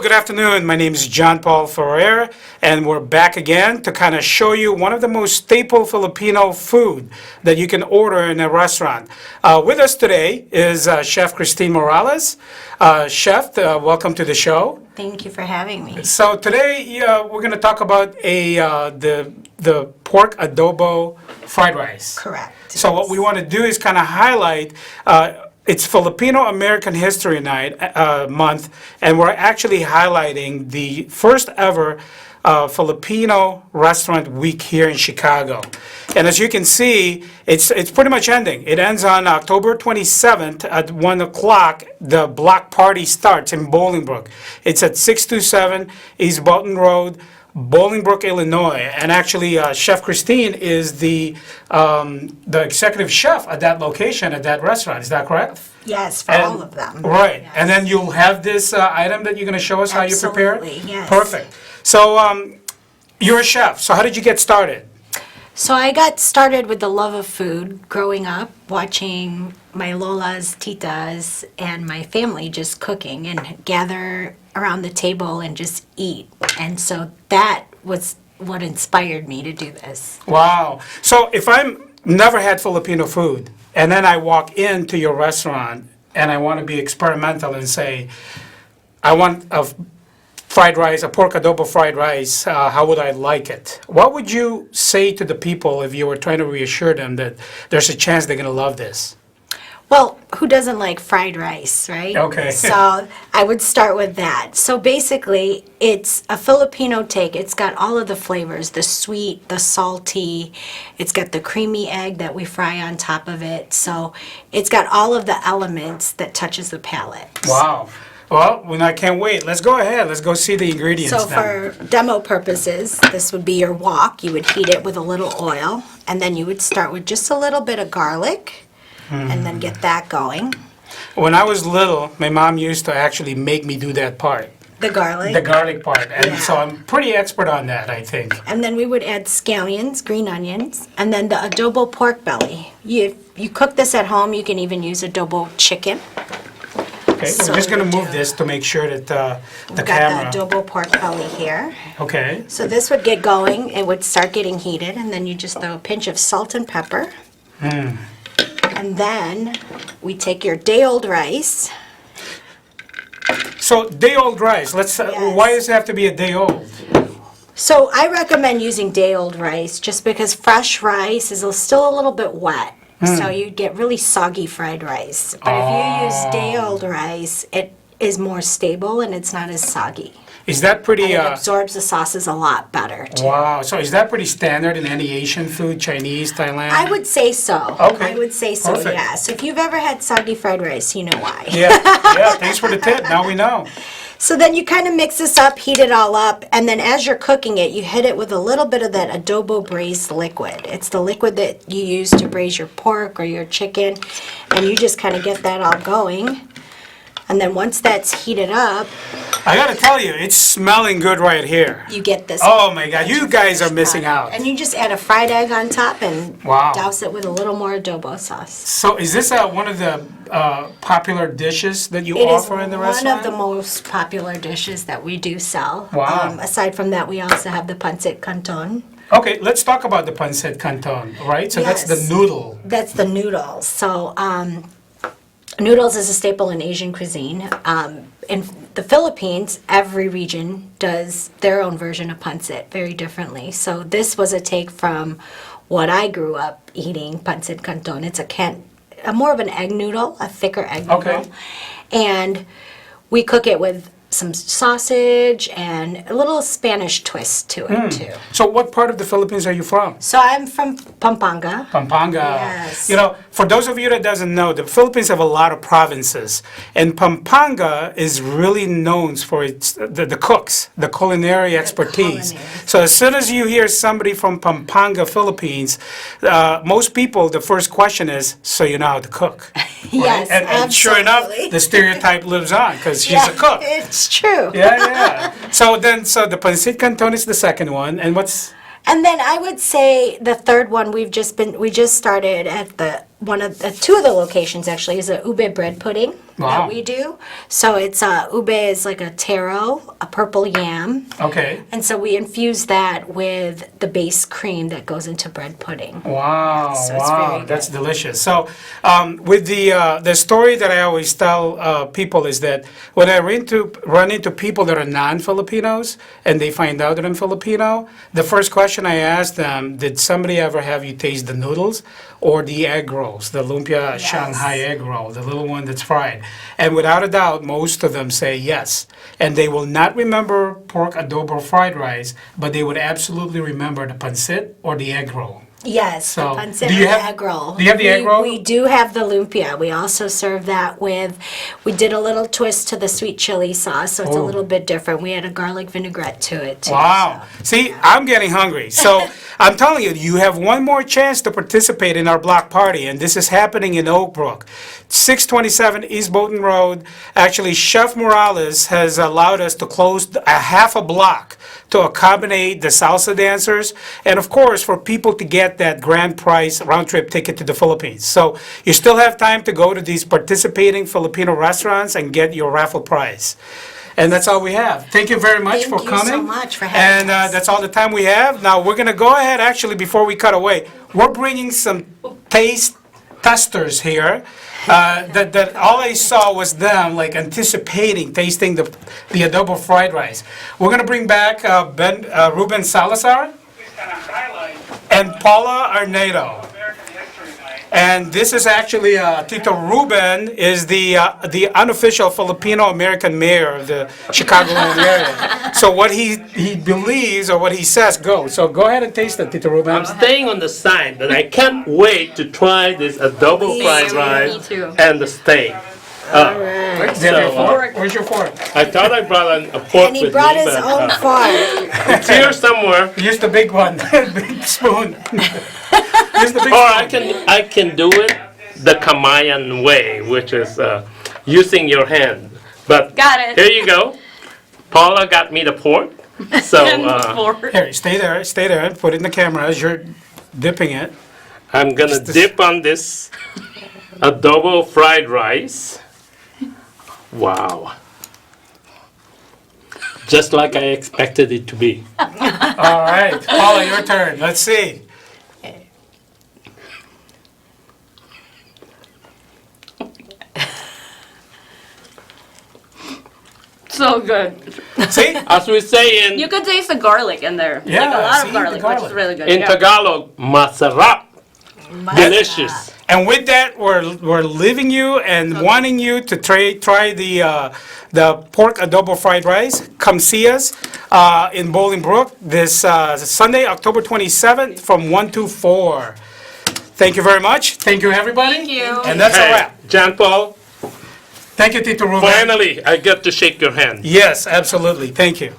good afternoon. My name is John Paul Ferrer, and we're back again to kind of show you one of the most staple Filipino food that you can order in a restaurant. With us today is Chef Christine Morales. Chef, welcome to the show. Thank you for having me. So today we're going to talk about the pork adobo fried rice. Correct. So what we want to do is kind of highlight. It's Filipino American History Month, and we're actually highlighting the first ever Filipino Restaurant Week here in Chicago. And as you can see, it's pretty much ending. It ends on October 27th at 1 o'clock. The block party starts in Bolingbrook. It's at 627 East Bolton Road, Bolingbrook, Illinois. And actually, Chef Christine is the executive chef at that location, at that restaurant. Is that correct? Yes, for all of them. Right. Yes. And then you'll have this item that you're going to show us how you prepare it? Absolutely, yes. Perfect. So you're a chef. So how did you get started? So I got started with the love of food growing up, watching my lolas, titas, and my family just cooking and gather around the table and just eat. And so that was what inspired me to do this. Wow. So if I'm never had Filipino food, and then I walk into your restaurant and I want to be experimental and say, I want a fried rice, a pork adobo fried rice, how would I like it? What would you say to the people if you were trying to reassure them that there's a chance they're going to love this? Well, who doesn't like fried rice, right? Okay. So I would start with that. So basically, it's a Filipino take. It's got all of the flavors, the sweet, the salty. It's got the creamy egg that we fry on top of it. So it's got all of the elements that touches the palate. Wow. Well, I can't wait. Let's go ahead. Let's go see the ingredients So now. for demo purposes, this would be your wok. You would heat it with a little oil, and then you would start with just a little bit of garlic, and then get that going. When I was little, my mom used to actually make me do that part, The garlic. the garlic part. And Yeah. so I'm pretty expert on that, I think. And then we would add scallions, green onions, and then the adobo pork belly. You cook this at home, you can even use adobo chicken. Okay, So I'm just going we to move do- this to make sure that the We've camera. got the adobo pork belly here. Okay. So this would get going, it would start getting heated, and then you just throw a pinch of salt and pepper. And then we take your day-old rice. So day-old rice. Let's. Yes. Why does it have to be a day old? So I recommend using day-old rice just because fresh rice is still a little bit wet. So you get really soggy fried rice. But if you use day-old rice, it is more stable and it's not as soggy. Is that pretty? And it absorbs the sauces a lot better, too. Wow. So is that pretty standard in any Asian food, Chinese, Thailand? I would say so. Okay. I would say so, Perfect. yes. If you've ever had soggy fried rice, you know why. Yeah. Yeah. Thanks for the tip. Now we know. So then you kind of mix this up, heat it all up, and then as you're cooking it, you hit it with a little bit of that adobo braised liquid. It's the liquid that you use to braise your pork or your chicken, and you just kind of get that all going. And then once that's heated up, I got to tell you, it's smelling good right here. you get this. Oh my God, you guys are missing out. And you just add a fried egg on top and Wow. douse it with a little more adobo sauce. So is this one of the popular dishes that you It is offer in the one restaurant? of the most popular dishes that we do sell. Wow. Aside from that, we also have the pancit canton. Okay, let's talk about the pancit canton, right? So that's Yes. the noodle. That's the noodles. So noodles is a staple in Asian cuisine. In the Philippines, every region does their own version of pancit very differently. So this was a take from what I grew up eating, pancit canton. It's a more of an egg noodle, a thicker egg noodle. Okay. And we cook it with some sausage and a little Spanish twist to it too. So what part of the Philippines are you from? So I'm from Pampanga. Pampanga. Yes. You know, for those of you that doesn't know, the Philippines have a lot of provinces, and Pampanga is really known for its the cooks, the culinary expertise. culinary. So as soon as you hear somebody from Pampanga, Philippines, most people, the first question is, so you know how to cook? Yes, And sure enough, absolutely. the stereotype lives on because she's a cook. It's true. Yeah, yeah. So the pancit canton is the second one, and what's And then I would say the third one we just started at two of the locations actually is a ube bread pudding Wow. that we do. So it's ube is like a taro, a purple yam, Okay. and so we infuse that with the base cream that goes into bread pudding. Wow, So it's very wow, good. that's delicious. So, with the story that I always tell people is that when I run into people that are non-Filipinos and they find out that I'm Filipino, the first question I ask them, did somebody ever have you taste the noodles or the egg rolls, the lumpia Shanghai egg roll, the little one that's fried? And without a doubt, most of them say yes. And they will not remember pork adobo fried rice, but they would absolutely remember the pancit or the egg roll. Yes, So, the pancit do and you the have- egg roll. do you have the egg roll? We do have the lumpia. We also serve that with, we did a little twist to the sweet chili sauce, so it's a Oh. little bit different. We had a garlic vinaigrette to it too. Wow. See, I'm getting hungry. So I'm telling you, you have one more chance to participate in our block party, and this is happening in Oak Brook. 627 East Bolton Road. Actually, Chef Morales has allowed us to close a half a block to accommodate the salsa dancers, and of course, for people to get that grand prize round-trip ticket to the Philippines. So you still have time to go to these participating Filipino restaurants and get your raffle prize. And that's all we have. Thank you very much for Thank you so coming. much for having And us. that's all the time we have. Now, we're going to go ahead, actually, before we cut away, we're bringing some taste testers here. That all I saw was them like anticipating tasting the adobo fried rice. We're gonna bring back Ruben Salazar and Paula Arnedo. And this is actually Tito Ruben is the unofficial Filipino American mayor of the Chicagoland area. So what he believes or what he says goes. So go ahead and taste it, Tito Ruben. I'm staying on the side, but I can't wait to try this adobo fried rice and the steak. Do you have your fork? Where's your fork? I thought I brought a fork And he with brought me, his but own fork. it's here somewhere. Use the big one, big spoon. Use the big Or spoon. I can do it the Kamayan way, which is using your hand. But Got it. here you go. Paula got me the fork. So Here, stay there, and put it in the camera as you're dipping it. I'm gonna dip on this adobo fried rice. Wow. Just like I expected it to be. All right, Paula, your turn. Let's see. So good. See? As we say You in could taste the garlic in there. Yeah, like a lot see, of the garlic, which garlic. is really good. in yeah. Tagalog, masarap. Delicious. And with that, we're leaving you and wanting you to try the pork adobo fried rice. Come see us in Bolingbrook this Sunday, October 27th from 1 to 4. Thank you very much. Thank you, everybody. Thank you. And that's a Hey, wrap. John Paul, Thank you, Tito Ruben. finally I get to shake your hand. Yes, absolutely. Thank you.